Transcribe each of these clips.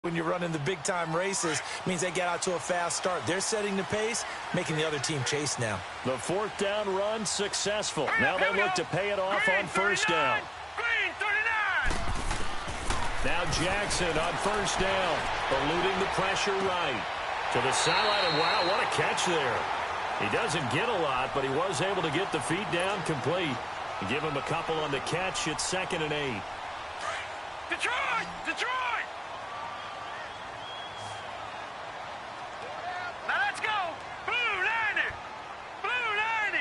When you're running the big-time races, means they get out to a fast start. They're setting the pace, making the other team chase now. The fourth down run successful. Now they look to pay it off on first down. Now Jackson on first down, eluding the pressure right. To the sideline, and wow, what a catch there. He doesn't get a lot, but he was able to get the feet down complete. Give him a couple on the catch. It's 2nd and 8. Detroit! Detroit! Now let's go! Blue 90! Blue 90!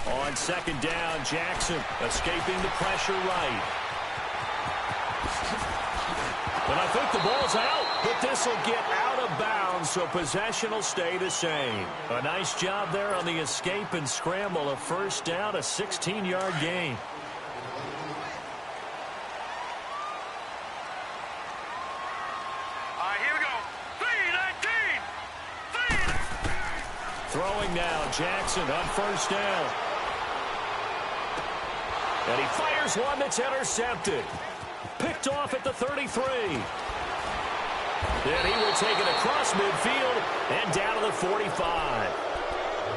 On 2nd down, Jackson escaping the pressure right. And I think the ball's out, but this will get out of bounds, so possession will stay the same. A nice job there on the escape and scramble. A first down, a 16-yard gain. All right, here we go. 3-19! Throwing now, Jackson on first down. And he fires one that's intercepted. Picked off at the 33. Then he will take it across midfield and down to the 45.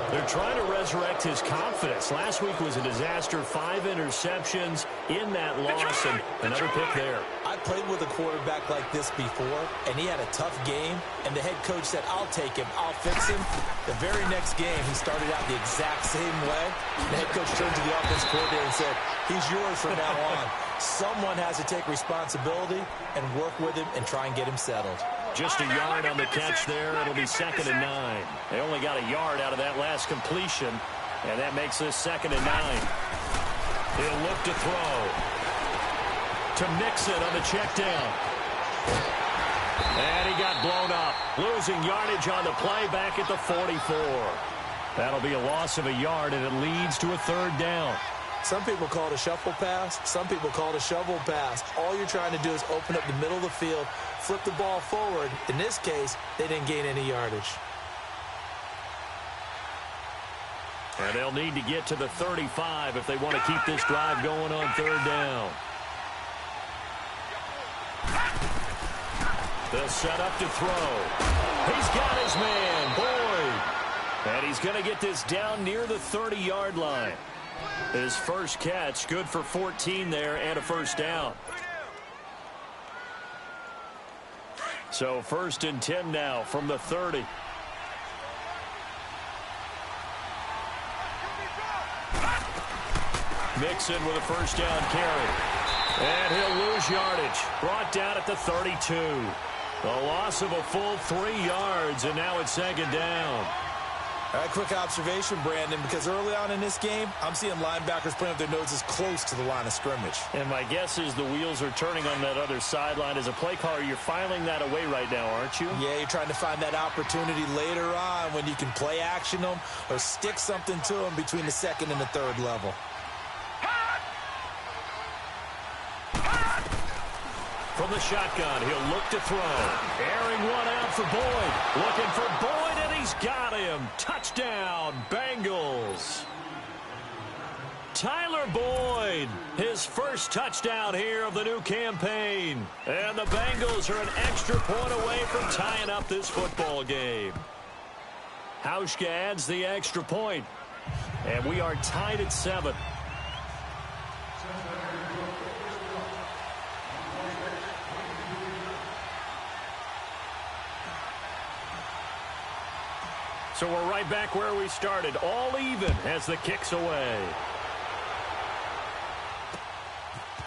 They're trying to resurrect his confidence. Last week was a disaster. 5 interceptions in that loss, and another pick there. I played with a quarterback like this before, and he had a tough game, and the head coach said, I'll take him, I'll fix him. The very next game, he started out the exact same way. The head coach turned to the offensive coordinator and said, he's yours from now on. Someone has to take responsibility and work with him and try and get him settled. Just a yard on the catch there. It'll be 2nd and 9. They only got a yard out of that last completion, and that makes this 2nd and 9. He'll look to throw. To Mixon on the check down. And he got blown up. Losing yardage on the play back at the 44. That'll be a loss of a yard, and it leads to a 3rd down. Some people call it a shuffle pass. Some people call it a shovel pass. All you're trying to do is open up the middle of the field, flip the ball forward. In this case, they didn't gain any yardage. And they'll need to get to the 35 if they want to keep this drive going on 3rd down. They'll set up to throw. He's got his man, Boyd. And he's going to get this down near the 30-yard line. His first catch, good for 14 there and a first down. So 1st and 10 now from the 30. Mixon with a first down carry. And he'll lose yardage. Brought down at the 32. A loss of a full 3 yards, and now it's 2nd down. All right, quick observation, Brandon, because early on in this game, I'm seeing linebackers putting up their noses close to the line of scrimmage. And my guess is the wheels are turning on that other sideline. As a play caller, you're filing that away right now, aren't you? Yeah, you're trying to find that opportunity later on when you can play action them or stick something to them between the 2nd and the 3rd level. From the shotgun, he'll look to throw. Airing one out for Boyd. Looking for Boyd, and he's got him. Touchdown, Bengals. Tyler Boyd, his first touchdown here of the new campaign. And the Bengals are an extra point away from tying up this football game. Hauschka adds the extra point. And we are tied at 7. So we're right back where we started, all even as the kick's away.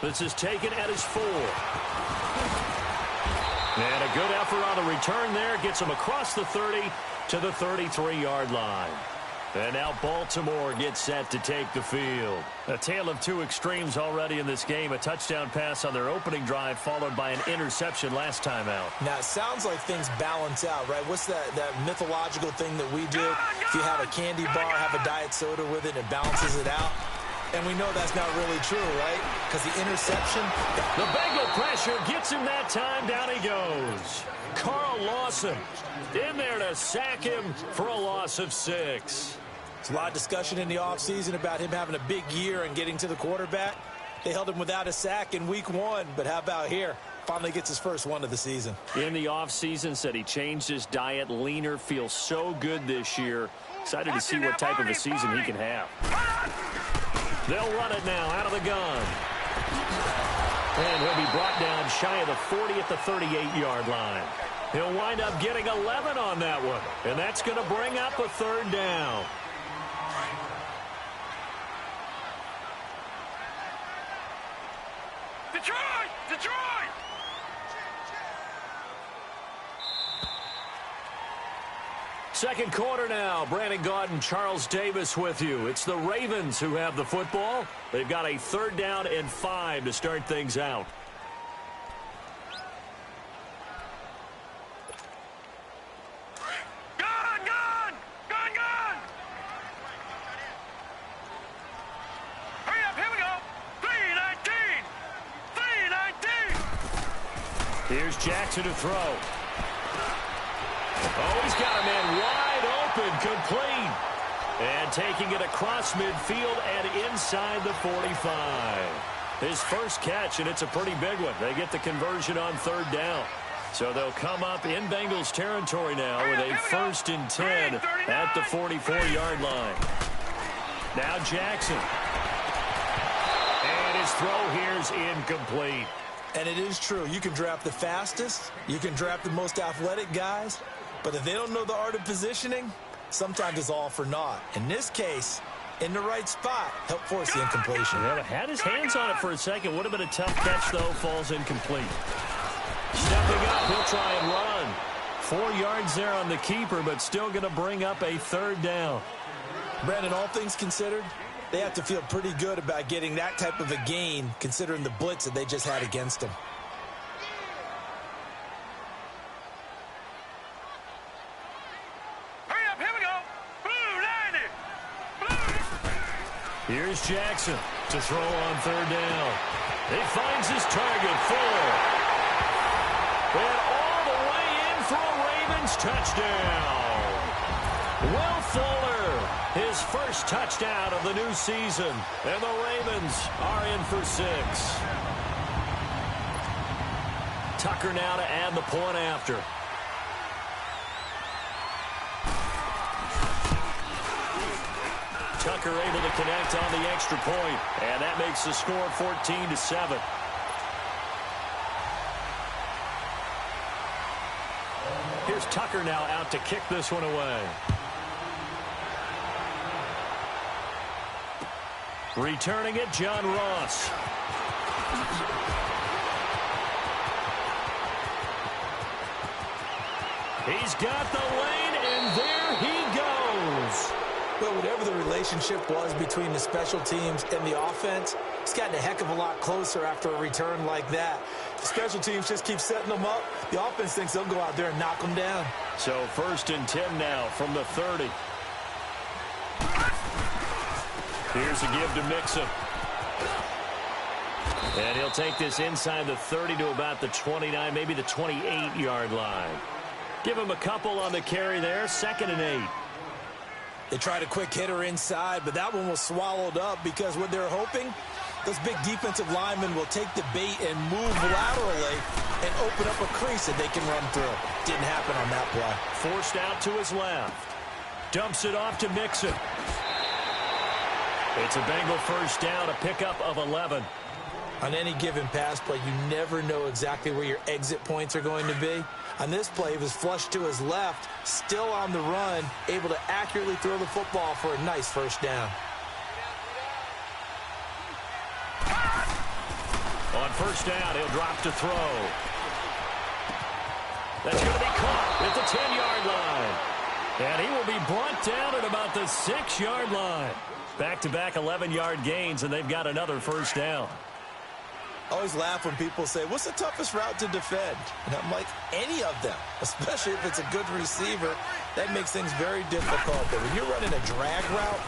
This is taken at his 4. And a good effort on the return there. Gets him across the 30 to the 33-yard line. And now Baltimore gets set to take the field. A tale of 2 extremes already in this game. A touchdown pass on their opening drive, followed by an interception last time out. Now, it sounds like things balance out, right? What's that mythological thing that we do? If you have a candy bar, have a diet soda with it, it balances it out. And we know that's not really true, right? Because the interception... The Bengal pressure gets him that time. Down he goes. Carl Lawson in there to sack him for a loss of 6. There's a lot of discussion in the offseason about him having a big year and getting to the quarterback. They held him without a sack in week 1, but how about here? Finally gets his first one of the season. In the offseason, said he changed his diet, leaner, feels so good this year. Excited to see what type of a season he can have. They'll run it now out of the gun. And he'll be brought down shy of the 40 at the 38-yard line. He'll wind up getting 11 on that one. And that's going to bring up a third down. Detroit! Detroit! Second quarter now. Brandon Gaudin, Charles Davis with you. It's the Ravens who have the football. They've got a third down and 5 to start things out. Here's Jackson to throw. Oh, he's got a man wide open, complete. And taking it across midfield and inside the 45. His first catch, and it's a pretty big one. They get the conversion on third down. So they'll come up in Bengals territory now with a 1st and 10 at the 44-yard line. Now Jackson. And his throw here's incomplete. And it is true. You can draft the fastest. You can draft the most athletic guys. But if they don't know the art of positioning, sometimes it's all for naught. In this case, in the right spot, help force the incompletion. Yeah, had his hands on it for a second. Would have been a tough catch, though. Falls incomplete. Stepping up, he'll try and run. 4 yards there on the keeper, but still going to bring up a third down. Brandon, all things considered, they have to feel pretty good about getting that type of a gain, considering the blitz that they just had against them. Hurry up, here we go. Blue, line it. Blue. Here's Jackson to throw on third down. He finds his target, full. And all the way in for a Ravens touchdown. Will Fuller, his first touchdown of the new season. And the Ravens are in for 6. Tucker now to add the point after. Tucker able to connect on the extra point. And that makes the score 14-7. Here's Tucker now out to kick this one away. Returning it, John Ross. He's got the lane, and there he goes. Well, whatever the relationship was between the special teams and the offense, it's gotten a heck of a lot closer after a return like that. The special teams just keep setting them up. The offense thinks they'll go out there and knock them down. So 1st and 10 now from the 30. Here's a give to Mixon. And he'll take this inside the 30 to about the 29, maybe the 28-yard line. Give him a couple on the carry there, 2nd and 8. They tried a quick hitter inside, but that one was swallowed up because what they're hoping, those big defensive linemen will take the bait and move laterally and open up a crease that they can run through. Didn't happen on that play. Forced out to his left. Dumps it off to Mixon. It's a Bengal first down, a pickup of 11. On any given pass play, you never know exactly where your exit points are going to be. On this play, he was flushed to his left, still on the run, able to accurately throw the football for a nice first down. On first down, he'll drop to throw. That's going to be caught at the 10-yard line. And he will be brought down at about the 6-yard line. Back-to-back 11-yard gains, and they've got another first down. I always laugh when people say, what's the toughest route to defend? And I'm like, any of them, especially if it's a good receiver. That makes things very difficult. But when you're running a drag route,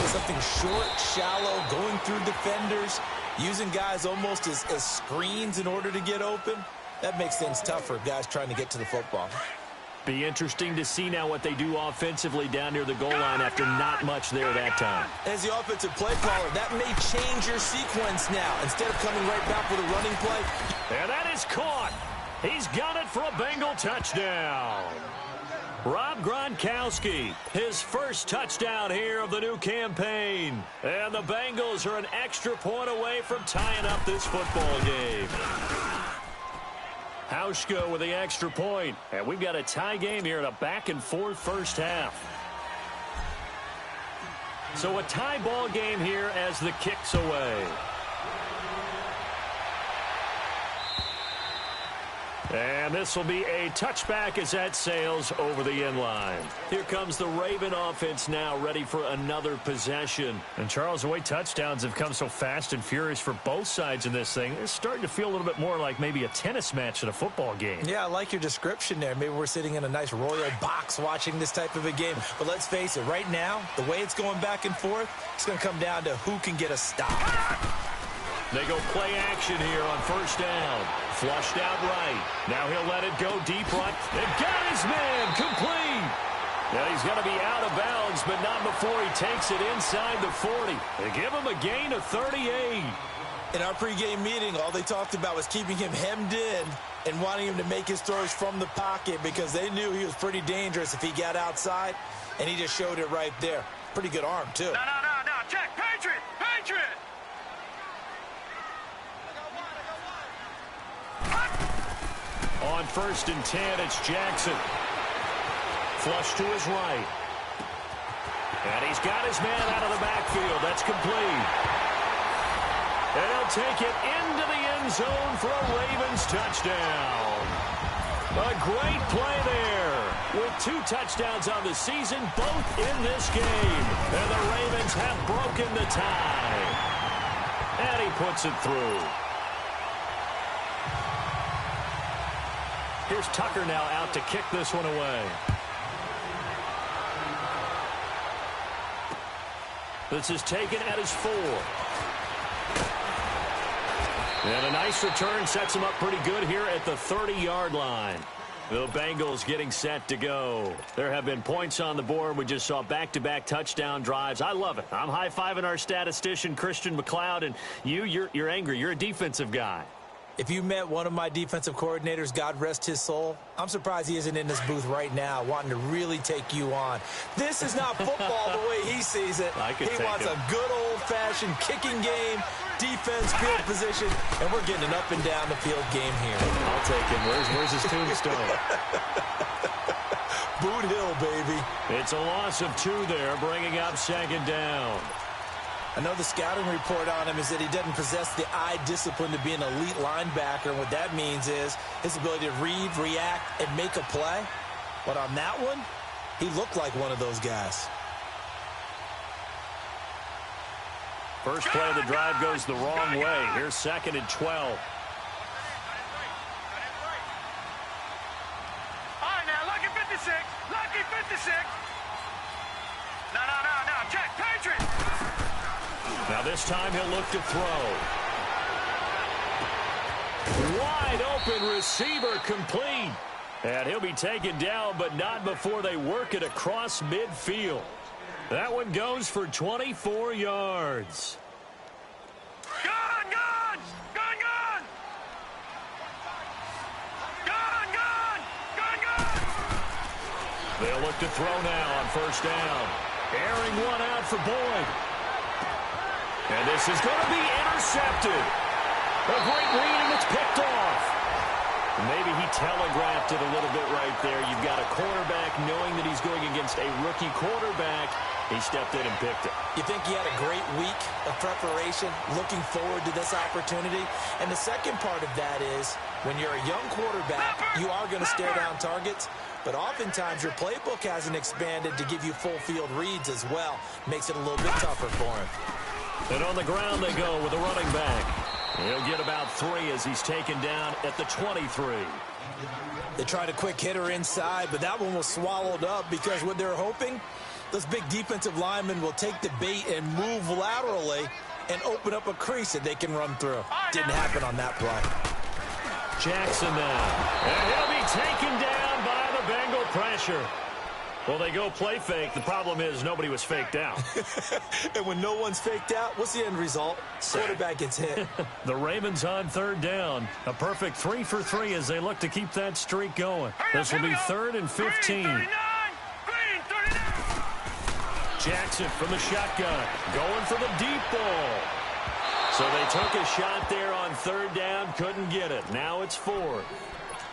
something short, shallow, going through defenders, using guys almost as screens in order to get open, that makes things tougher, guys trying to get to the football. Be interesting to see now what they do offensively down near the goal line after not much there that time. As the offensive play caller, that may change your sequence now. Instead of coming right back with a running play. And that is caught. He's got it for a Bengal touchdown. Rob Gronkowski, his first touchdown here of the new campaign. And the Bengals are an extra point away from tying up this football game. Hauschka with the extra point. And we've got a tie game here in a back-and-forth first half. So a tie ball game here as the kick's away. And this will be a touchback as that sails over the end line. Here comes the Raven offense now, ready for another possession. And Charles, the way touchdowns have come so fast and furious for both sides in this thing, it's starting to feel a little bit more like maybe a tennis match in a football game. Yeah, I like your description there. Maybe we're sitting in a nice royal box watching this type of a game. But let's face it, right now, the way it's going back and forth, it's going to come down to who can get a stop. They go play action here on first down. Flushed out right. Now he'll let it go deep right. They've got his man complete. Now he's going to be out of bounds, but not before he takes it inside the 40. They give him a gain of 38. In our pregame meeting, all they talked about was keeping him hemmed in and wanting him to make his throws from the pocket because they knew he was pretty dangerous if he got outside, and he just showed it right there. Pretty good arm, too. No. Check. Patriot. On 1st and 10, it's Jackson. Flush to his right. And he's got his man out of the backfield. That's complete. And he'll take it into the end zone for a Ravens touchdown. A great play there. With 2 touchdowns on the season, both in this game. And the Ravens have broken the tie. And he puts it through. Here's Tucker now out to kick this one away. This is taken at his 4. And a nice return sets him up pretty good here at the 30-yard line. The Bengals getting set to go. There have been points on the board. We just saw back-to-back touchdown drives. I love it. I'm high-fiving our statistician, Christian McLeod, and you're angry. You're a defensive guy. If you met one of my defensive coordinators, God rest his soul, I'm surprised he isn't in this booth right now wanting to really take you on. This is not football the way he sees it. He wants a good old-fashioned kicking game, defense, field position, and we're getting an up and down the field game here. I'll take him. Where's his tombstone? Boot Hill, baby. It's a loss of 2 there, bringing up 2nd down. I know the scouting report on him is that he doesn't possess the eye discipline to be an elite linebacker. And what that means is his ability to read, react, and make a play. But on that one, he looked like one of those guys. First play of the drive goes the wrong way. Here's 2nd and 12. All right, now, lucky 56. Lucky 56. No. Check. Patriot. Now this time he'll look to throw. Wide open receiver complete. And he'll be taken down, but not before they work it across midfield. That one goes for 24 yards. Gun! They'll look to throw now on first down. Airing one out for Boyd. And this is going to be intercepted. A great read, and it's picked off. Maybe he telegraphed it a little bit right there. You've got a quarterback knowing that he's going against a rookie quarterback. He stepped in and picked it. You think he had a great week of preparation, looking forward to this opportunity? And the second part of that is, when you're a young quarterback, you are going to stare down targets, but oftentimes your playbook hasn't expanded to give you full field reads as well. Makes it a little bit tougher for him. And on the ground they go with a running back. He'll get about 3 as he's taken down at the 23. They tried a quick hitter inside, but that one was swallowed up because what they're hoping, those big defensive linemen will take the bait and move laterally and open up a crease that they can run through. Didn't happen on that play. Jackson now. And he'll be taken down by the the Bengal pressure. Well, they go play fake. The problem is nobody was faked out. And when no one's faked out, what's the end result? Quarterback gets hit. The Ravens on third down. A perfect 3 for 3 as they look to keep that streak going. This will be 3rd and 15. Green 39. Jackson from the shotgun. Going for the deep ball. So they took a shot there on third down. Couldn't get it. Now it's 4th.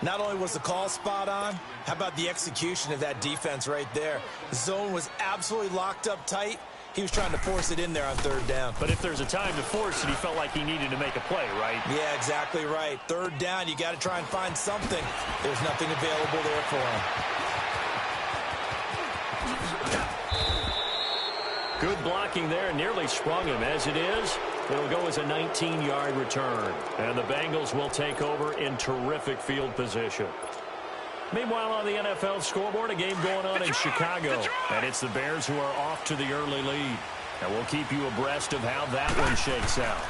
Not only was the call spot on, how about the execution of that defense right there? The zone was absolutely locked up tight. He was trying to force it in there on third down. But if there's a time to force it, he felt like he needed to make a play, right? Yeah, exactly right. Third down, you got to try and find something. There's nothing available there for him. Good blocking there, nearly sprung him. As it is, it'll go as a 19-yard return. And the Bengals will take over in terrific field position. Meanwhile, on the NFL scoreboard, a game going on in Chicago. And it's the Bears who are off to the early lead. And we'll keep you abreast of how that one shakes out.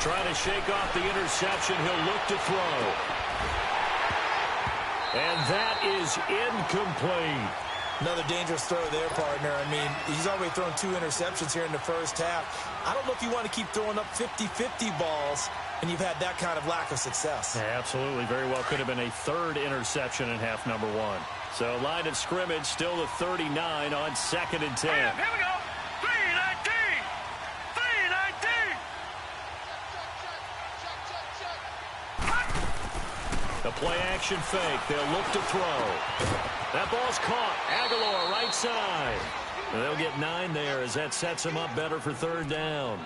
Trying to shake off the interception. He'll look to throw. And that is incomplete. Another dangerous throw there, partner. I mean, he's already thrown 2 interceptions here in the first half. I don't know if you want to keep throwing up 50-50 balls, and you've had that kind of lack of success. Yeah, absolutely. Very well could have been a 3rd interception in half number 1. So line of scrimmage still the 39 on 2nd and 10. Here we go. 3-19. 3-19. The play action fake. They'll look to throw. That ball's caught. Aguilar right side. And they'll get 9 there as that sets him up better for third down.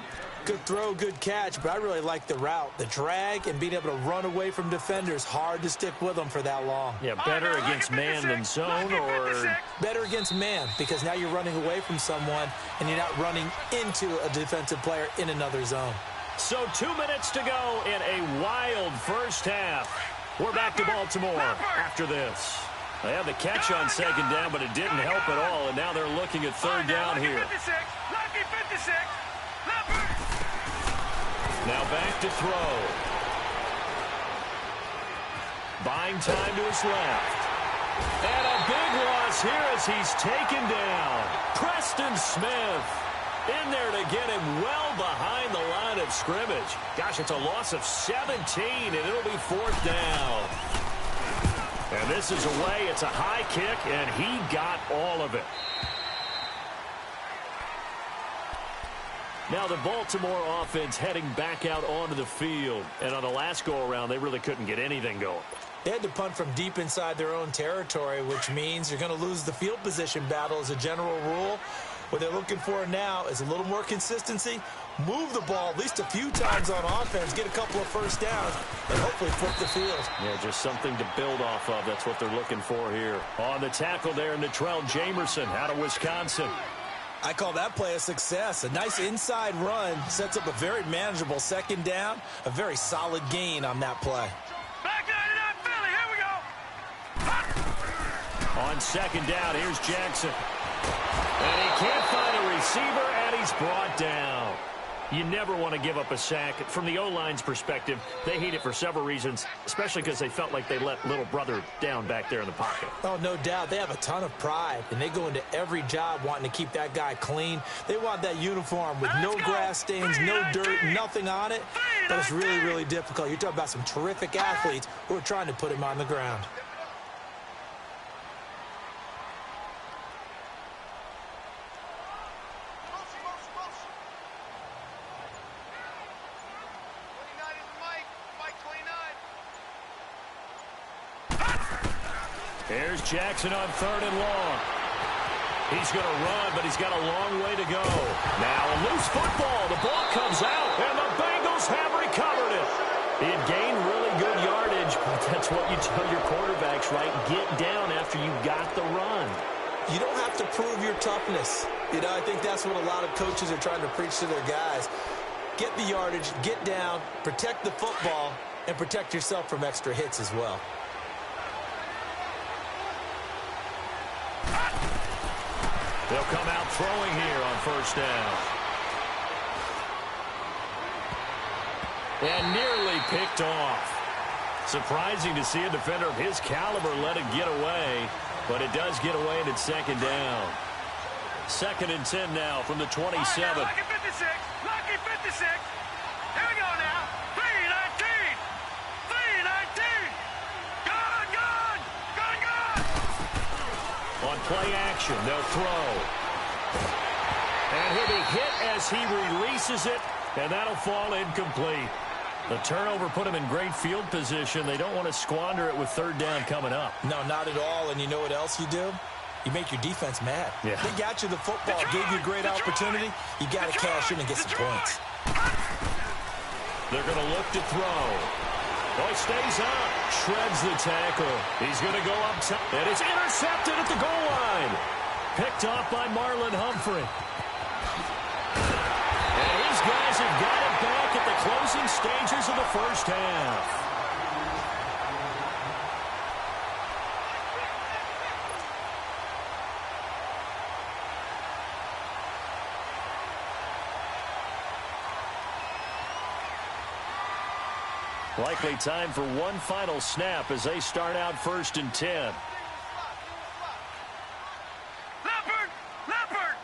Good throw, good catch, but I really like the route. The drag and being able to run away from defenders. Hard to stick with them for that long. Yeah, better against man than zone, or better against man, because now you're running away from someone and you're not running into a defensive player in another zone. So 2 minutes to go in a wild first half. We're back to Baltimore after this. They had the catch on second down, but it didn't help at all, and now they're looking at third down here. Now back to throw. Buying time to his left. And a big loss here as he's taken down. Preston Smith in there to get him well behind the line of scrimmage. Gosh, it's a loss of 17, and it'll be 4th down. And this is away. It's a high kick, and he got all of it. Now the Baltimore offense heading back out onto the field. And on the last go-around, they really couldn't get anything going. They had to punt from deep inside their own territory, which means you're going to lose the field position battle as a general rule. What they're looking for now is a little more consistency, move the ball at least a few times on offense, get a couple of first downs, and hopefully flip the field. Yeah, just something to build off of. That's what they're looking for here. On the tackle there, Natrell Jamerson out of Wisconsin. I call that play a success. A nice inside run sets up a very manageable second down, a very solid gain on that play. Back line it up, Philly. Here we go. On second down, here's Jackson. And he can't find a receiver, and he's brought down. You never want to give up a sack. From the O-line's perspective, they hate it for several reasons, especially because they felt like they let little brother down back there in the pocket. Oh, no doubt. They have a ton of pride, and they go into every job wanting to keep that guy clean. They want that uniform with no grass stains, no dirt, nothing on it. But it's really, really difficult. You're talking about some terrific athletes who are trying to put him on the ground. Here's Jackson on third and long. He's going to run, but he's got a long way to go. Now a loose football. The ball comes out, and the Bengals have recovered it. He had gained really good yardage, but that's what you tell your quarterbacks, right? Get down after you got the run. You don't have to prove your toughness. You know, I think that's what a lot of coaches are trying to preach to their guys. Get the yardage, get down, protect the football, and protect yourself from extra hits as well. They'll come out throwing here on first down. And nearly picked off. Surprising to see a defender of his caliber let it get away, but it does get away and it's second down. 2nd and 10 now from the 27. Lucky 56. Lucky 56. Here we go now. 3-19. 3-19. Good, good. Good, good. On play action, they'll throw. And he'll be hit as he releases it, and that'll fall incomplete. The turnover put him in great field position. They don't want to squander it with 3rd down coming up. No, not at all. And you know what else you do? You make your defense mad. Yeah. They got you the football, gave you a great opportunity. You got to cash in and get some points. They're going to look to throw. Oh, he stays up. Shreds the tackle. He's going to go up top. And it's intercepted at the goal line. Picked off by Marlon Humphrey. And these guys have got it back at the closing stages of the first half. Likely time for one final snap as they start out 1st and 10. Leopard! Leopard!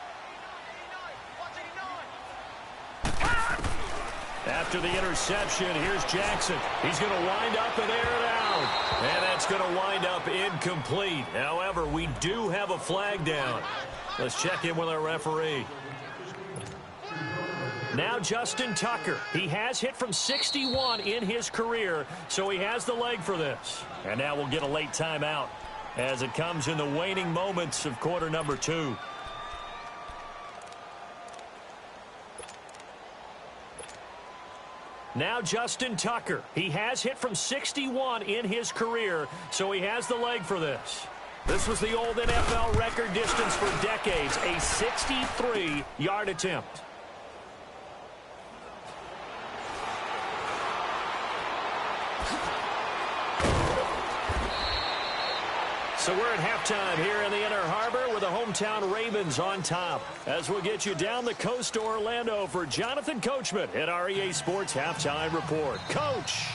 After the interception, here's Jackson. He's going to wind up and air it out. And that's going to wind up incomplete. However, we do have a flag down. Let's check in with our referee. Now Justin Tucker. He has hit from 61 in his career, so he has the leg for this. And now we'll get a late timeout as it comes in the waning moments of quarter number 2. Now Justin Tucker. He has hit from 61 in his career, so he has the leg for this. This was the old NFL record distance for decades, a 63-yard attempt. So we're at halftime here in the Inner Harbor with the hometown Ravens on top. As we'll get you down the coast to Orlando for Jonathan Coachman at our EA Sports Halftime Report. Coach!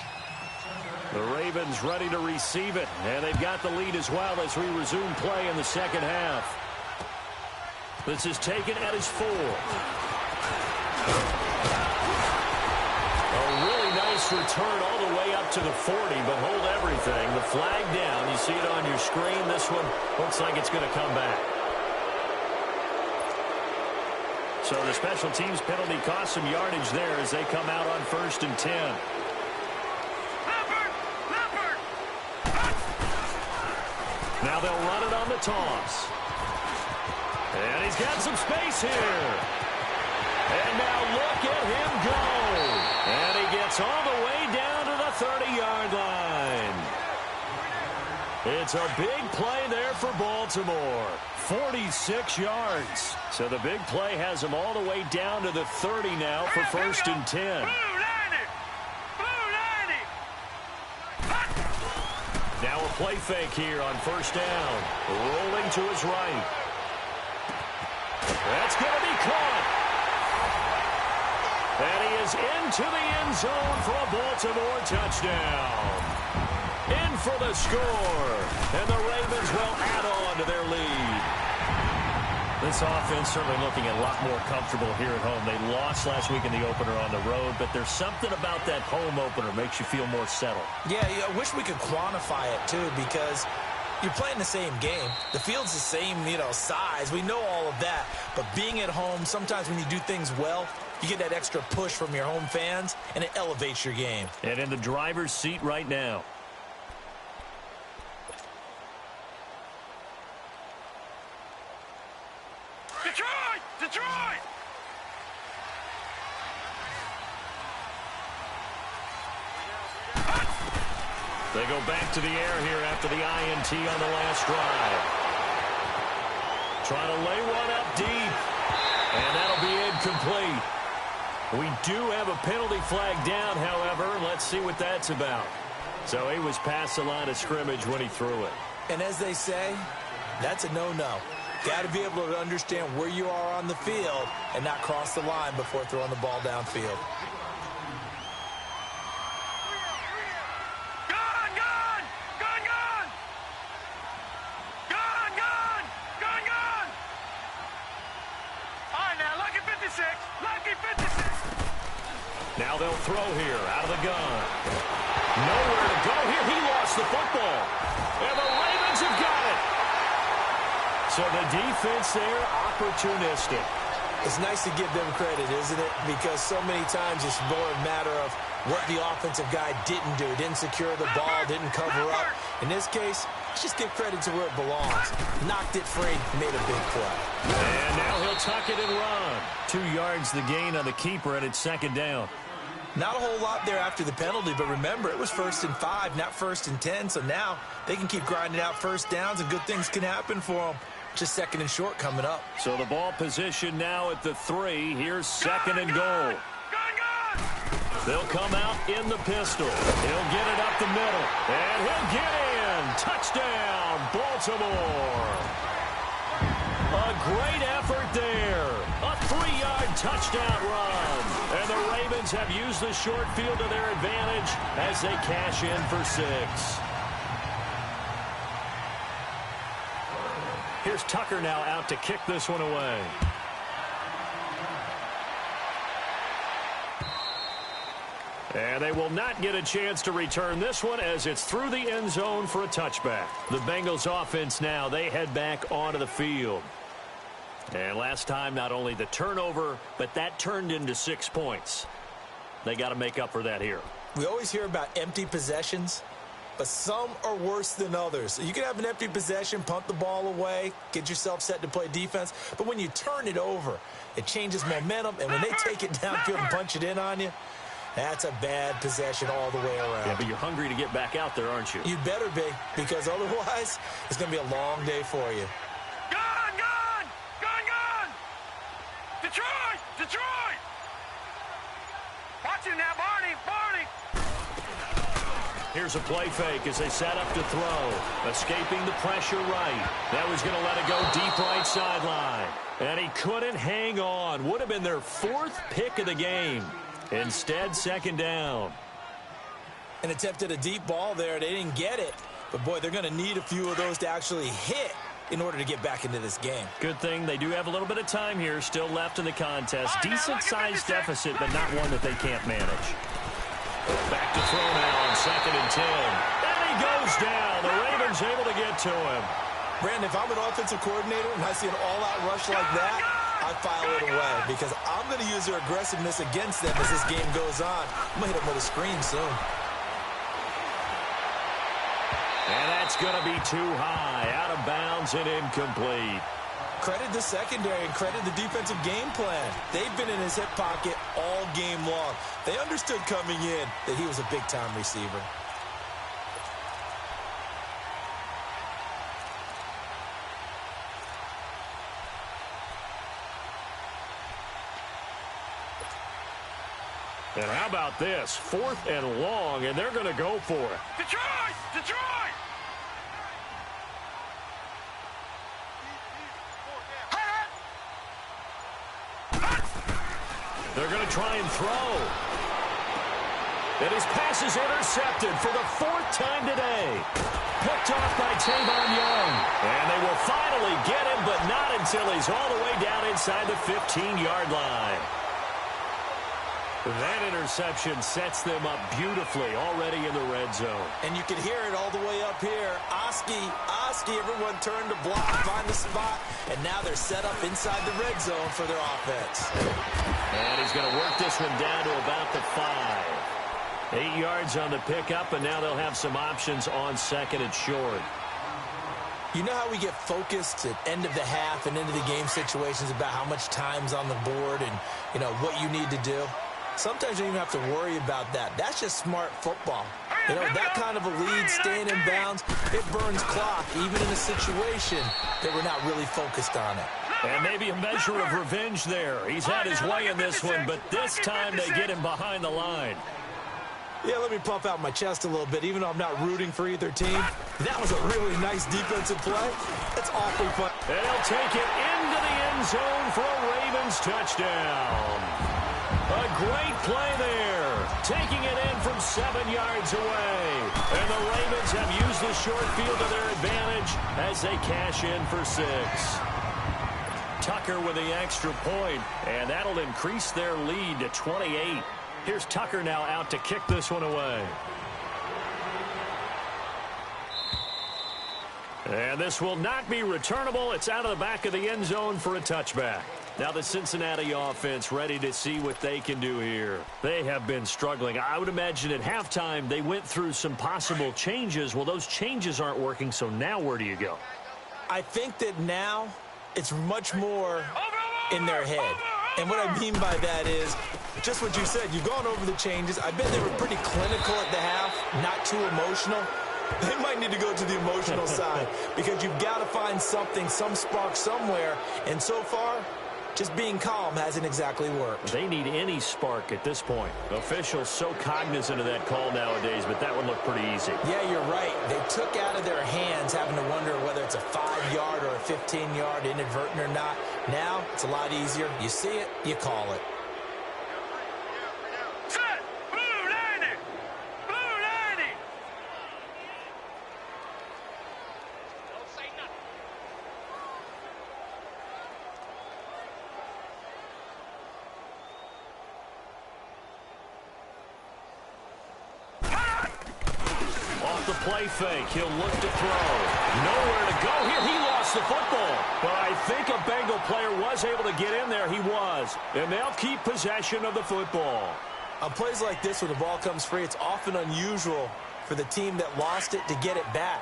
The Ravens ready to receive it, and they've got the lead as well as we resume play in the second half. This is taken at his 4. A really nice return all the way up to the 40, but hold everything. The flag down. You see it on your screen. This one looks like it's going to come back. So the special teams penalty cost some yardage there as they come out on 1st and 10. Leopard! Leopard! Now they'll run it on the toss. And he's got some space here. And now look at him go. And he gets all the way down to the 30-yard line. It's a big play there for Baltimore. 46 yards. So the big play has him all the way down to the 30 now for 1st and 10. Blue 90! Blue 90! Now a play fake here on 1st down. Rolling to his right. That's going to be caught. And he is into the end zone for a Baltimore touchdown. In for the score. And the Ravens will add on to their lead. This offense certainly looking a lot more comfortable here at home. They lost last week in the opener on the road, but there's something about that home opener makes you feel more settled. Yeah, I wish we could quantify it, too, because you're playing the same game. The field's the same, size. We know all of that. But being at home, sometimes when you do things well, you get that extra push from your home fans, and it elevates your game. And in the driver's seat right now. Detroit! Detroit! They go back to the air here after the INT on the last drive. Trying to lay one up deep. And that'll be incomplete. We do have a penalty flag down, however. Let's see what that's about. So he was past the line of scrimmage when he threw it. And as they say, that's a no-no. Got to be able to understand where you are on the field and not cross the line before throwing the ball downfield. Good! they'll throw here out of the gun. Nowhere to go here. He lost the football. And the Ravens have got it. So the defense there, opportunistic. It's nice to give them credit, isn't it? Because so many times it's more a matter of what the offensive guy didn't do. Didn't secure the ball, didn't cover up. In this case, let's just give credit to where it belongs. Knocked it free, made a big play. And now he'll tuck it and run. 2 yards the gain on the keeper, and it's second down. Not a whole lot there after the penalty, but remember, it was 1st and 5, not 1st and 10. So now they can keep grinding out first downs, and good things can happen for them. Just 2nd and short coming up. So the ball position now at the 3. Here's 2nd and goal. They'll come out in the pistol. He'll get it up the middle. And he'll get in. Touchdown, Baltimore. A great effort there. A 3-yard touchdown run. And the Ravens have used the short field to their advantage as they cash in for 6. Here's Tucker now out to kick this one away. And they will not get a chance to return this one as it's through the end zone for a touchback. The Bengals offense now, they head back onto the field. And last time, not only the turnover, but that turned into 6 points. They got to make up for that here. We always hear about empty possessions, but some are worse than others. You can have an empty possession, punt the ball away, get yourself set to play defense, but when you turn it over, it changes momentum, and when they take it downfield and punch it in on you, that's a bad possession all the way around. Yeah, but you're hungry to get back out there, aren't you? You better be, because otherwise, it's going to be a long day for you. Gun, gun! Gun, gun! Detroit! Detroit! Watch him now, Barney! Barney! Here's a play fake as they set up to throw. Escaping the pressure right. That was going to let it go deep right sideline. And he couldn't hang on. Would have been their 4th pick of the game. Instead, 2nd down. And attempted a deep ball there. They didn't get it. But, boy, they're going to need a few of those to actually hit in order to get back into this game. Good thing they do have a little bit of time here still left in the contest. Decent-sized deficit, but not one that they can't manage. Back to throw now on 2nd and 10. And he goes down. The Ravens able to get to him. Brandon, if I'm an offensive coordinator and I see an all-out rush like that, I file it away because I'm going to use their aggressiveness against them as this game goes on. I'm going to hit them with a screen soon. And that's going to be too high, out of bounds and incomplete. Credit the secondary and credit the defensive game plan. They've been in his hip pocket all game long. They understood coming in that he was a big-time receiver. And how about this? 4th and long, and they're going to go for it. Detroit! Detroit! They're going to try and throw. And his pass is intercepted for the 4th time today. Picked off by Tavon Young. And they will finally get him, but not until he's all the way down inside the 15-yard line. That interception sets them up beautifully already in the red zone. And you can hear it all the way up here. Oski, everyone turned to block, find the spot, and now they're set up inside the red zone for their offense. And he's going to work this one down to about the 5. 8 yards on the pickup, and now they'll have some options on 2nd and short. You know how we get focused at end of the half and into the game situations about how much time's on the board and, you know, what you need to do? Sometimes you don't even have to worry about that. That's just smart football. You know, that kind of a lead, staying in bounds, it burns clock, even in a situation that we're not really focused on it. And maybe a measure of revenge there. He's had his way in this one, but this time they get him behind the line. Yeah, let me puff out my chest a little bit, even though I'm not rooting for either team. That was a really nice defensive play. It's awfully fun. And he'll take it into the end zone for a Ravens touchdown. A great play there, taking it in from 7 yards away. And the Ravens have used the short field to their advantage as they cash in for 6. Tucker with the extra point, and that'll increase their lead to 28. Here's Tucker now out to kick this one away. And this will not be returnable. It's out of the back of the end zone for a touchback. Now the Cincinnati offense ready to see what they can do here. They have been struggling. I would imagine at halftime they went through some possible changes. Well, those changes aren't working, so now where do you go? I think that now it's much more in their head. And what I mean by that is just what you said. You've gone over the changes. I bet they were pretty clinical at the half, not too emotional. They might need to go to the emotional side because you've got to find something, some spark somewhere. And so far, just being calm hasn't exactly worked. They need any spark at this point. Officials so cognizant of that call nowadays, but that one looked pretty easy. Yeah, you're right. They took out of their hands having to wonder whether it's a 5-yard or a 15-yard inadvertent or not. Now, it's a lot easier. You see it, you call it. The play fake. He'll look to throw. Nowhere to go here. He lost the football. But I think a Bengal player was able to get in there. He was. And they'll keep possession of the football. On plays like this, when the ball comes free, it's often unusual for the team that lost it to get it back.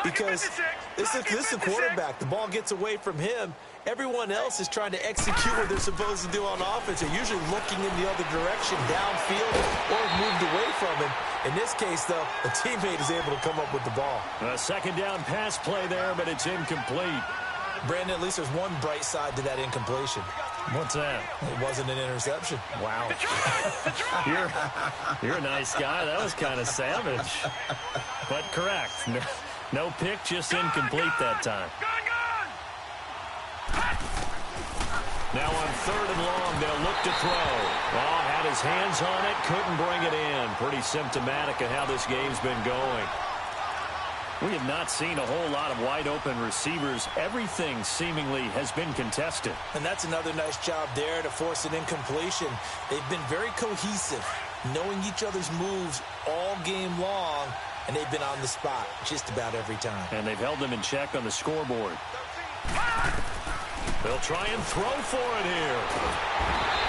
Because this is a quarterback. The ball gets away from him. Everyone else is trying to execute what they're supposed to do on offense. They're usually looking in the other direction, downfield, or moved away from him. In this case, though, a teammate is able to come up with the ball. A second down pass play there, but it's incomplete. Brandon, at least there's one bright side to that incompletion. What's that? It wasn't an interception. Wow. You're a nice guy. That was kind of savage. But correct. No pick, just incomplete that time. Now on 3rd and long, they'll look to throw. Oh, had his hands on it, couldn't bring it in. Pretty symptomatic of how this game's been going. We have not seen a whole lot of wide-open receivers. Everything seemingly has been contested. And that's another nice job there to force an incompletion. They've been very cohesive, knowing each other's moves all game long, and they've been on the spot just about every time. And they've held them in check on the scoreboard. They'll try and throw for it here.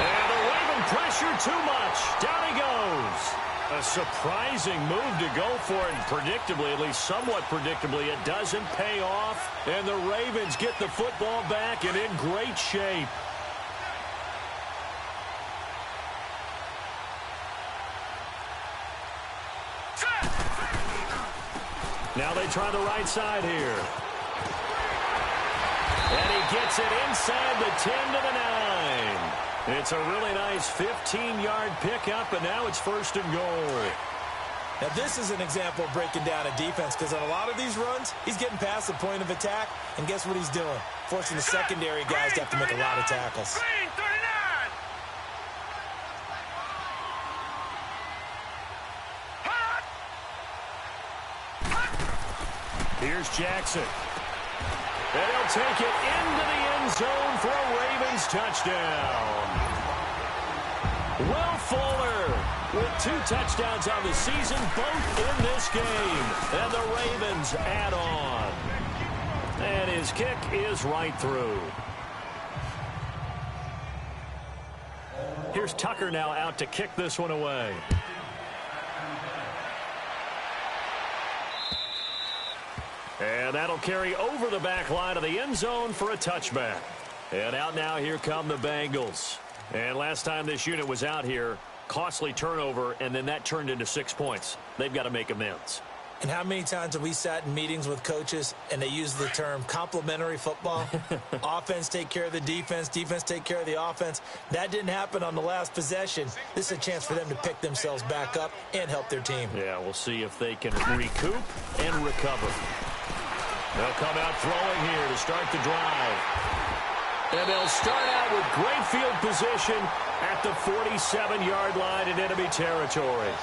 And the Raven pressure too much. Down he goes. A surprising move to go for it. And predictably, at least somewhat predictably, it doesn't pay off. And the Ravens get the football back and in great shape. Now they try the right side here. And he gets it inside the 10 to the 9. It's a really nice 15-yard pickup, and now it's 1st and goal. Now, this is an example of breaking down a defense, because on a lot of these runs, he's getting past the point of attack, and guess what he's doing? Forcing the secondary guys to have to make a lot of tackles. Here's Jackson. And he'll take it into the end zone for a Ravens touchdown. Will Fuller with 2 touchdowns on the season, both in this game. And the Ravens add on. And his kick is right through. Here's Tucker now out to kick this one away. And that'll carry over the back line of the end zone for a touchback. And out now, here come the Bengals. And last time this unit was out here, costly turnover, and then that turned into 6 points. They've got to make amends. And how many times have we sat in meetings with coaches and they use the term complementary football? Offense take care of the defense, defense take care of the offense. That didn't happen on the last possession. This is a chance for them to pick themselves back up and help their team. Yeah, we'll see if they can recoup and recover. They'll come out throwing here to start the drive. And they'll start out with great field position at the 47-yard line in enemy territory.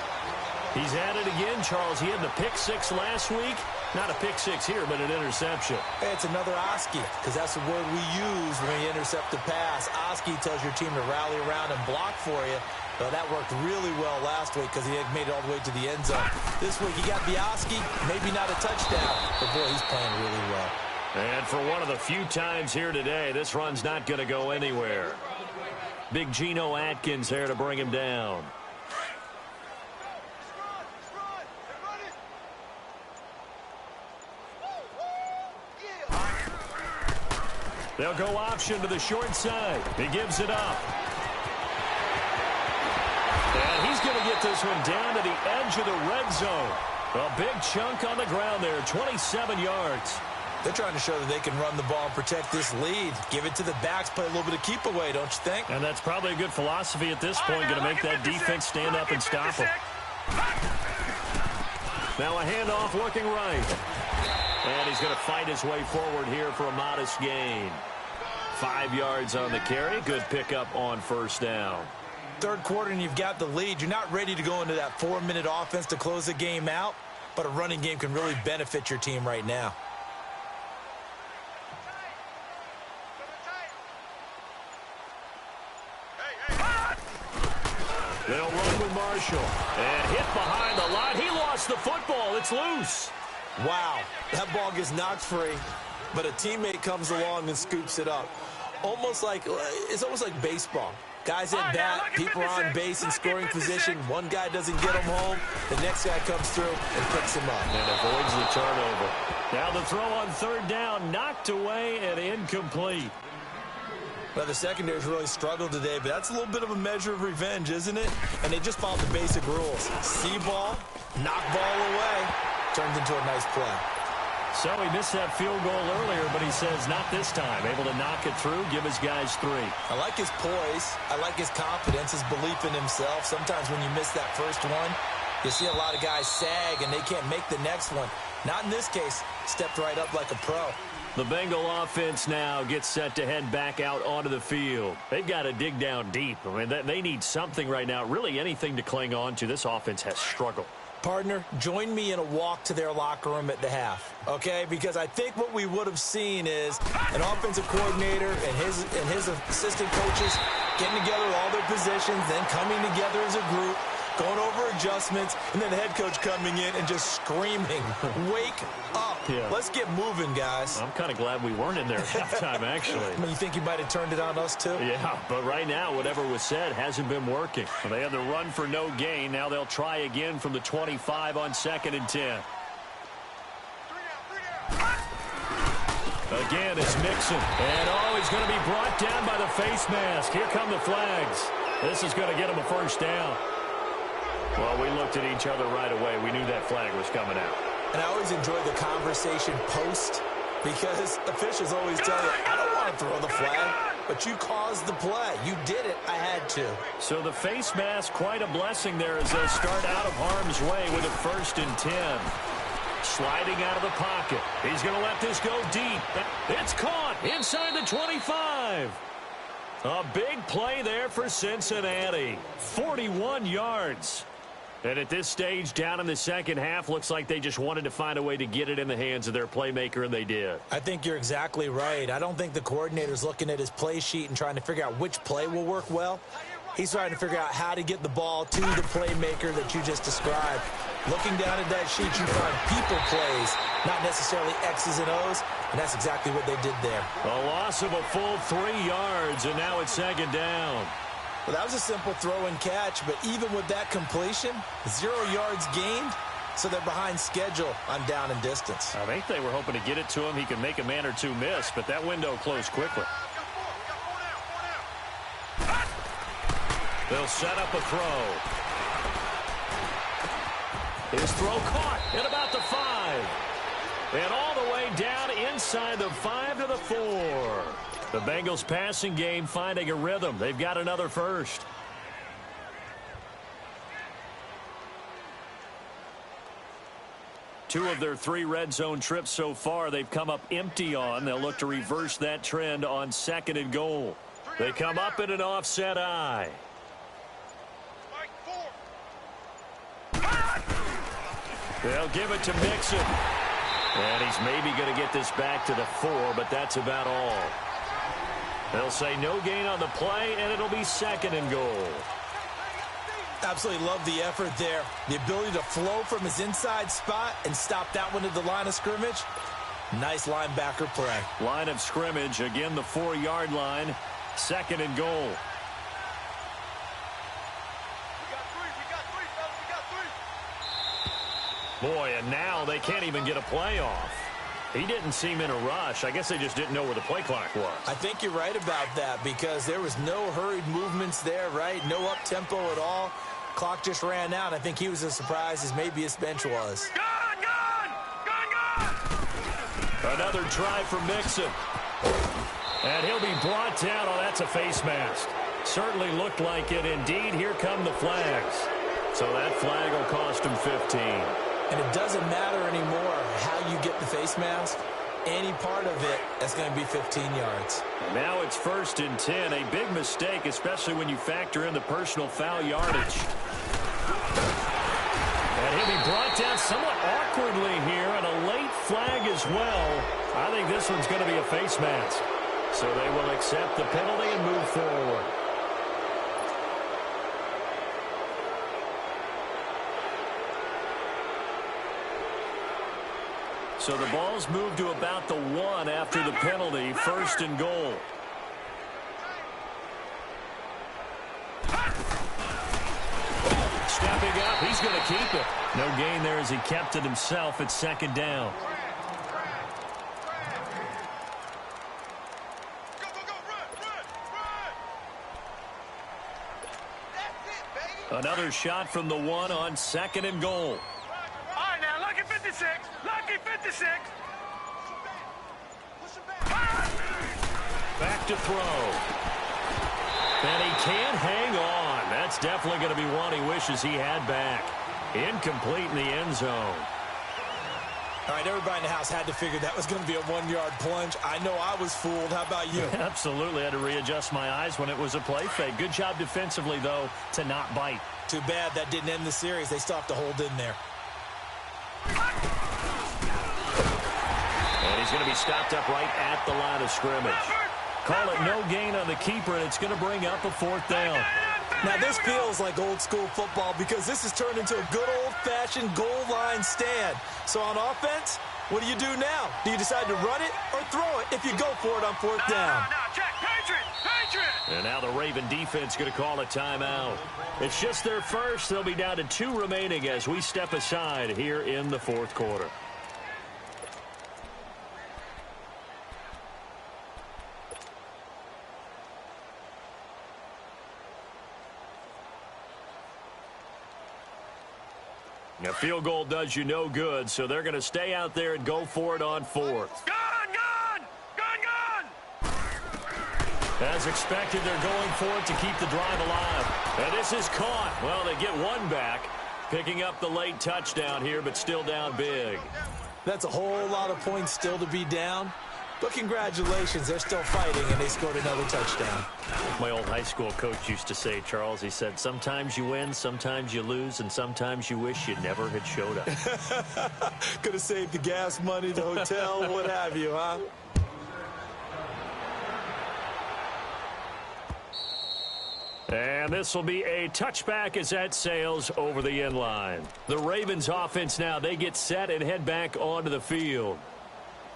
He's at it again, Charles. He had the pick 6 last week. Not a pick 6 here, but an interception. Hey, it's another Oski, because that's the word we use when you intercept the pass. Oski tells your team to rally around and block for you. Well, that worked really well last week because he had made it all the way to the end zone. This week he got Bioski, maybe not a touchdown, but boy, he's playing really well. And for one of the few times here today, this run's not going to go anywhere. Big Geno Atkins there to bring him down. They'll go option to the short side. He gives it up. And he's going to get this one down to the edge of the red zone. A big chunk on the ground there, 27 yards. They're trying to show that they can run the ball and protect this lead. Give it to the backs, play a little bit of keep away, don't you think? And that's probably a good philosophy at this point, going to make that defense stand up and stop them. Now a handoff looking right. And he's going to fight his way forward here for a modest gain. 5 yards on the carry. Good pickup on first down. Third quarter and you've got the lead. You're not ready to go into that 4-minute offense to close the game out, but a running game can really benefit your team right now. They'll run with Marshall. And hit behind the line. He lost the football. It's loose. Wow, that ball gets knocked free, but a teammate comes along and scoops it up. It's almost like baseball. Guys at bat, people are on base in scoring position. One guy doesn't get him home. The next guy comes through and picks him up. And avoids the turnover. Now the throw on third down, knocked away and incomplete. Well, the secondary's really struggled today, but that's a little bit of a measure of revenge, isn't it? And they just followed the basic rules. See ball, knock ball away, turns into a nice play. So he missed that field goal earlier, but he says not this time. Able to knock it through, give his guys 3. I like his poise. I like his confidence, his belief in himself. Sometimes when you miss that first one, you see a lot of guys sag and they can't make the next one. Not in this case. Stepped right up like a pro. The Bengal offense now gets set to head back out onto the field. They've got to dig down deep. I mean, they need something right now, really anything to cling on to. This offense has struggled. Partner, join me in a walk to their locker room at the half, okay? Because I think what we would have seen is an offensive coordinator and his assistant coaches getting together all their positions, then coming together as a group, going over adjustments, and then the head coach coming in and just screaming, wake up. Yeah. Let's get moving, guys. I'm kind of glad we weren't in there at halftime, actually. I mean, you think you might have turned it on us, too? Yeah, but right now, whatever was said hasn't been working. Well, they had the run for no gain. Now they'll try again from the 25 on 2nd and 10. Again, it's Mixon. And, he's going to be brought down by the face mask. Here come the flags. This is going to get him a first down. Well, we looked at each other right away. We knew that flag was coming out. And I always enjoy the conversation post because officials always tell you, I don't want to throw the flag, but you caused the play. You did it. I had to. So the face mask, quite a blessing there as they start out of harm's way with a 1st and 10. Sliding out of the pocket. He's going to let this go deep. It's caught inside the 25. A big play there for Cincinnati. 41 yards. And at this stage, down in the second half, looks like they just wanted to find a way to get it in the hands of their playmaker, and they did. I think you're exactly right. I don't think the coordinator's looking at his play sheet and trying to figure out which play will work well. He's trying to figure out how to get the ball to the playmaker that you just described. Looking down at that sheet, you find people plays, not necessarily X's and O's, and that's exactly what they did there. A loss of a full 3 yards, and now it's 2nd down. Well, that was a simple throw and catch, but even with that completion, 0 yards gained, so they're behind schedule on down and distance. I think they were hoping to get it to him. He could make a man or two miss, but that window closed quickly. They'll set up a throw. His throw caught at about the 5. And all the way down inside the 5 to the 4. The Bengals passing game finding a rhythm. They've got another first. Two of their 3 red zone trips so far they've come up empty on. They'll look to reverse that trend on 2nd and goal. They come up in an offset eye. They'll give it to Mixon. And he's maybe going to get this back to the 4, but that's about all. They'll say no gain on the play, and it'll be 2nd and goal. Absolutely love the effort there. The ability to flow from his inside spot and stop that one at the line of scrimmage. Nice linebacker play. Line of scrimmage, again the 4-yard line. 2nd and goal. Boy, and now they can't even get a play off. He didn't seem in a rush. I guess they just didn't know where the play clock was. I think you're right about that because there was no hurried movements there, right? No up-tempo at all. Clock just ran out. I think he was as surprised as maybe his bench was. Gun, gun! Gun, gun! Another try for Mixon. And he'll be brought down. Oh, that's a face mask. Certainly looked like it. Indeed, here come the flags. So that flag will cost him 15. And it doesn't matter anymore how you get the face mask. Any part of it, that's going to be 15 yards. Now it's 1st and 10. A big mistake, especially when you factor in the personal foul yardage. And he'll be brought down somewhat awkwardly here, and a late flag as well. I think this one's going to be a face mask. So they will accept the penalty and move forward. So the ball's moved to about the 1 after the penalty. 1st and goal. Stepping up, he's going to keep it. No gain there as he kept it himself. It's 2nd down. Another shot from the 1 on 2nd and goal. All right, now, lucky 56. Lucky 56. Back to throw. And he can't hang on. That's definitely going to be one he wishes he had back. Incomplete in the end zone. All right, everybody in the house had to figure that was going to be a 1-yard plunge. I know I was fooled. How about you? Absolutely. I had to readjust my eyes when it was a play fake. Good job defensively, though, to not bite. Too bad that didn't end the series. They still have to hold in there. And he's going to be stopped up right at the line of scrimmage. Call it no gain on the keeper, and it's going to bring up a 4th down. Now, this feels like old school football because this has turned into a good old-fashioned goal line stand. So on offense, what do you do now? Do you decide to run it or throw it if you go for it on 4th down? No, check. Patriot! And now the Raven defense going to call a timeout. It's just their first. They'll be down to 2 remaining as we step aside here in the 4th quarter. A field goal does you no good, so they're going to stay out there and go for it on 4th. Gun! As expected, they're going for it to keep the drive alive. And this is caught. Well, they get one back, picking up the late touchdown here, but still down big. That's a whole lot of points still to be down. But congratulations, they're still fighting, and they scored another touchdown. My old high school coach used to say, Charles, he said, sometimes you win, sometimes you lose, and sometimes you wish you never had showed up. Could have saved the gas money, the hotel, what have you, huh? And this will be a touchback as that sails over the end line. The Ravens offense now, they get set and head back onto the field.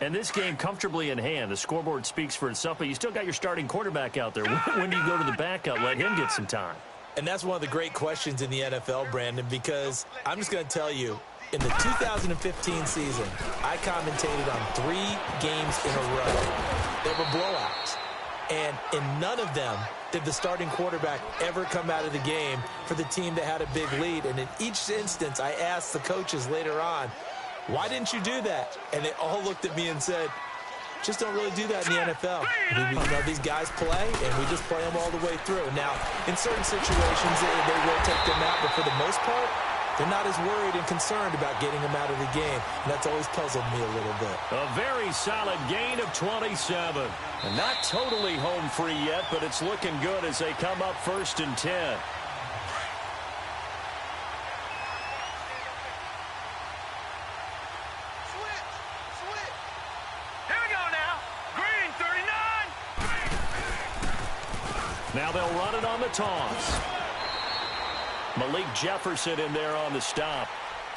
And this game comfortably in hand. The scoreboard speaks for itself, but you still got your starting quarterback out there. When do you go to the backup? Let him get some time. And that's one of the great questions in the NFL, Brandon, because I'm just going to tell you, in the 2015 season, I commentated on 3 games in a row. They were blowouts. And in none of them did the starting quarterback ever come out of the game for the team that had a big lead. And in each instance, I asked the coaches later on, why didn't you do that? And they all looked at me and said, just don't really do that in the NFL. You know, these guys play, and we just play them all the way through. Now, in certain situations, they will take them out, but for the most part, they're not as worried and concerned about getting them out of the game. And that's always puzzled me a little bit. A very solid gain of 27. And not totally home free yet, but it's looking good as they come up 1st and 10. Now they'll run it on the toss. Malik Jefferson in there on the stop.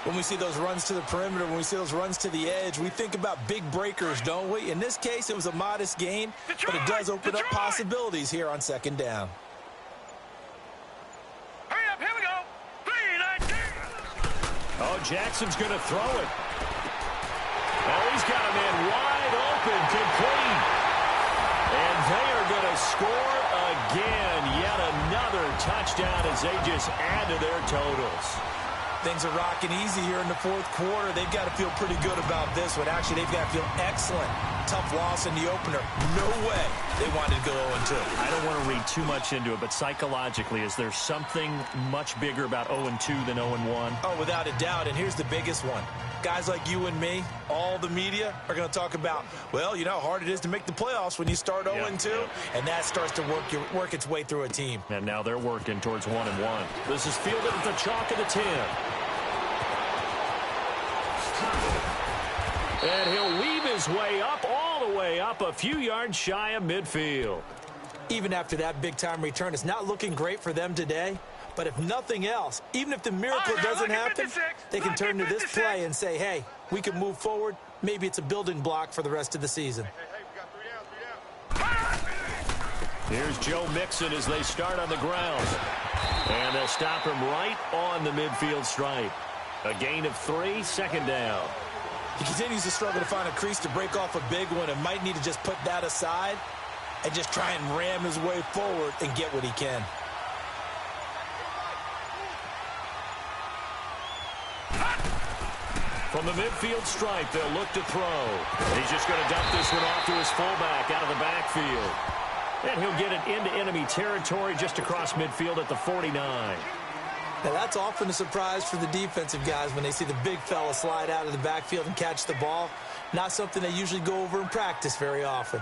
When we see those runs to the perimeter, when we see those runs to the edge, we think about big breakers, don't we? In this case, it was a modest gain, but it does open up possibilities here on second down. Hurry up, here we go. 3-19. Oh, Jackson's going to throw it. Oh, he's got a man wide open, complete. And they are going to score again. Yet another touchdown as they just add to their totals. Things are rocking easy here in the fourth quarter. They've got to feel pretty good about this one. Actually, they've got to feel excellent. Tough loss in the opener. No way they wanted to go 0-2. I don't want to read too much into it, but psychologically, is there something much bigger about 0-2 than 0-1? Oh, without a doubt, and here's the biggest one. Guys like you and me, all the media, are going to talk about, well, you know how hard it is to make the playoffs when you start 0-2, and that starts to work its way through a team. And now they're working towards 1-1. This is fielded at the chalk of the 10. And he'll weave his way up, all the way up, a few yards shy of midfield. Even after that big-time return, it's not looking great for them today. But if nothing else, even if the miracle doesn't happen, they can turn to this play and say, hey, we can move forward. Maybe it's a building block for the rest of the season. Here's Joe Mixon as they start on the ground. And they'll stop him right on the midfield stripe. A gain of 3, second down. He continues to struggle to find a crease to break off a big one and might need to just put that aside and just try and ram his way forward and get what he can. From the midfield stripe, they'll look to throw. He's just going to dump this one off to his fullback out of the backfield. And he'll get it into enemy territory just across midfield at the 49. Now, that's often a surprise for the defensive guys when they see the big fella slide out of the backfield and catch the ball. Not something they usually go over in practice very often.